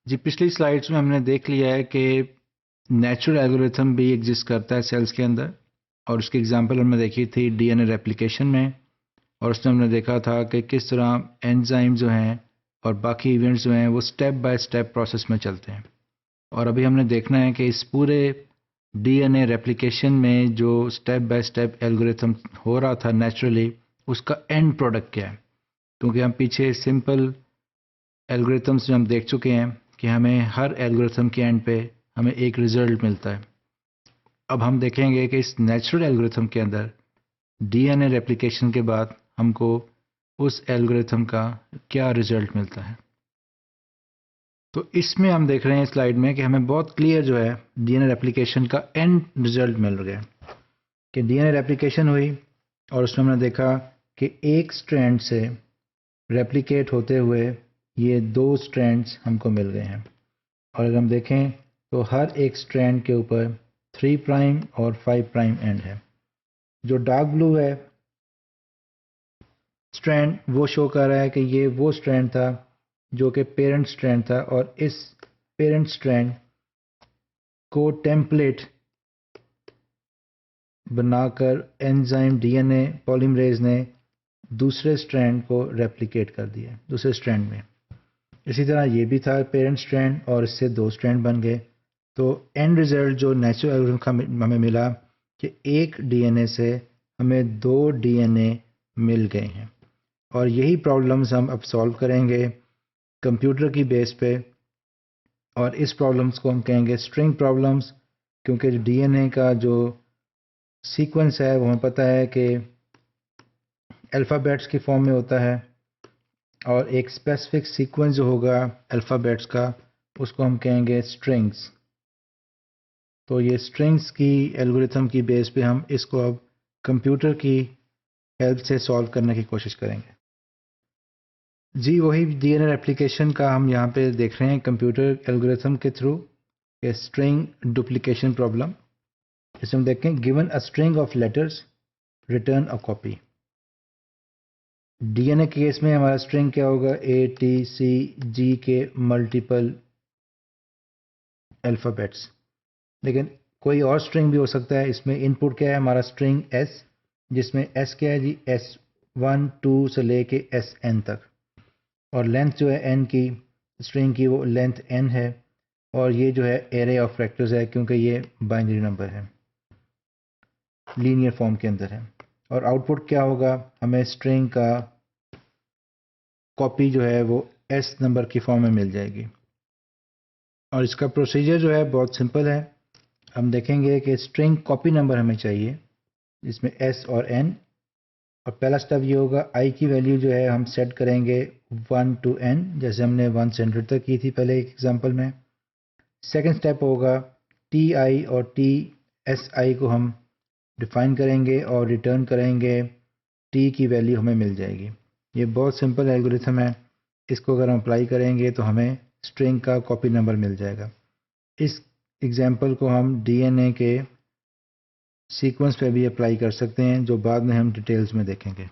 جی پچھلی سلائیڈز میں ہم نے دیکھ لیا ہے کہ نیچرل ایلگورتھم بھی ایگزسٹ کرتا ہے سیلز کے اندر، اور اس کی ایگزامپل ہم نے دیکھی تھی ڈی این اے ریپلیکیشن میں، اور اس میں ہم نے دیکھا تھا کہ کس طرح انزائم جو ہیں اور باقی ایونٹس جو ہیں وہ سٹیپ بائی سٹیپ پروسیس میں چلتے ہیں۔ اور ابھی ہم نے دیکھنا ہے کہ اس پورے ڈی این اے ریپلیکیشن میں جو سٹیپ بائی سٹیپ ایلگورتھم ہو رہا تھا نیچرلی، اس کا اینڈ پروڈکٹ کیا ہے، کیونکہ ہم پیچھے سمپل الگوریتھمس جو ہم دیکھ چکے ہیں کہ ہمیں ہر الگوریتھم کے اینڈ پہ ہمیں ایک رزلٹ ملتا ہے۔ اب ہم دیکھیں گے کہ اس نیچرل الگوریتھم کے اندر ڈی این اے ریپلیکیشن کے بعد ہم کو اس الگوریتھم کا کیا رزلٹ ملتا ہے۔ تو اس میں ہم دیکھ رہے ہیں سلائیڈ میں کہ ہمیں بہت کلیئر جو ہے ڈی این اے ریپلیکیشن کا اینڈ رزلٹ مل گیا کہ ڈی این اے ریپلیکیشن ہوئی، اور اس میں ہم نے دیکھا کہ ایک سٹرینڈ سے ریپلیکیٹ ہوتے ہوئے یہ دو سٹرینڈز ہم کو مل گئے ہیں، اور اگر ہم دیکھیں تو ہر ایک سٹرینڈ کے اوپر 3 پرائم اور 5 پرائم اینڈ ہے۔ جو ڈارک بلو ہے سٹرینڈ وہ شو کر رہا ہے کہ یہ وہ سٹرینڈ تھا جو کہ پیرنٹ سٹرینڈ تھا، اور اس پیرنٹ سٹرینڈ کو ٹیمپلیٹ بنا کر enzyme D N A polymerase نے دوسرے سٹرینڈ کو ریپلیکیٹ کر دیا دوسرے سٹرینڈ میں۔ اسی طرح یہ بھی تھا پیرنٹ سٹرینڈ، اور اس سے دو سٹرینڈ بن گئے۔ تو اینڈ رزلٹ جو نیچرل الگوریتھم ہمیں ملا کہ ایک ڈی این اے سے ہمیں 2 ڈی این اے مل گئے ہیں، اور یہی پرابلمز ہم اب سالو کریں گے کمپیوٹر کی بیس پہ، اور اس پرابلمز کو ہم کہیں گے اسٹرنگ پرابلمز، کیونکہ ڈی این اے کا جو سیکوینس ہے وہ ہمیں پتہ ہے کہ الفابیٹس کی فارم میں ہوتا ہے، اور ایک اسپیسیفک سیکوینس جو ہوگا الفابیٹس کا اس کو ہم کہیں گے اسٹرنگس۔ تو یہ اسٹرنگس کی الگوریتھم کی بیس پہ ہم اس کو اب کمپیوٹر کی ہیلپ سے سالو کرنے کی کوشش کریں گے۔ جی وہی ڈی این اے ایپلیکیشن کا ہم یہاں پہ دیکھ رہے ہیں کمپیوٹر الگوریتھم کے تھرو کہ اسٹرنگ ڈپلیکیشن پرابلم۔ اس میں ہم دیکھیں given a string of letters return a copy. D N A case میں ہمارا اسٹرنگ کیا ہوگا، اے ٹی سی جی کے ملٹیپل الفابیٹس، لیکن کوئی اور اسٹرنگ بھی ہو سکتا ہے۔ اس میں ان پٹ کیا ہے ہمارا اسٹرنگ ایس، جس میں ایس کیا ہے جی S1 2 سے لے کے SN تک، اور لینتھ جو ہے n کی اسٹرنگ کی وہ لینتھ n ہے، اور یہ جو ہے ایرے آف فیکٹرز ہے کیونکہ یہ بائنری نمبر ہے، لینئر فارم کے اندر ہے۔ اور آؤٹ پٹ کیا ہوگا، ہمیں اسٹرنگ کا کاپی جو ہے وہ S نمبر کی فارم میں مل جائے گی۔ اور اس کا پروسیجر جو ہے بہت سمپل ہے۔ ہم دیکھیں گے کہ اسٹرنگ کاپی نمبر ہمیں چاہیے جس میں S اور N، اور پہلا سٹیپ یہ ہوگا I کی ویلیو جو ہے ہم سیٹ کریں گے 1 to N، جیسے ہم نے 1 سے 100 تک کی تھی پہلے ایک ایگزامپل میں۔ سیکنڈ سٹیپ ہوگا TI اور TSI کو ہم ڈیفائن کریں گے اور ریٹرن کریں گے T کی ویلیو ہمیں مل جائے گی۔ یہ بہت سمپل الگوریتھم ہے، اس کو اگر ہم اپلائی کریں گے تو ہمیں اسٹرنگ کا کاپی نمبر مل جائے گا۔ اس ایگزامپل کو ہم ڈی این اے کے سیکوینس پہ بھی اپلائی کر سکتے ہیں جو بعد میں ہم ڈیٹیلز میں دیکھیں گے۔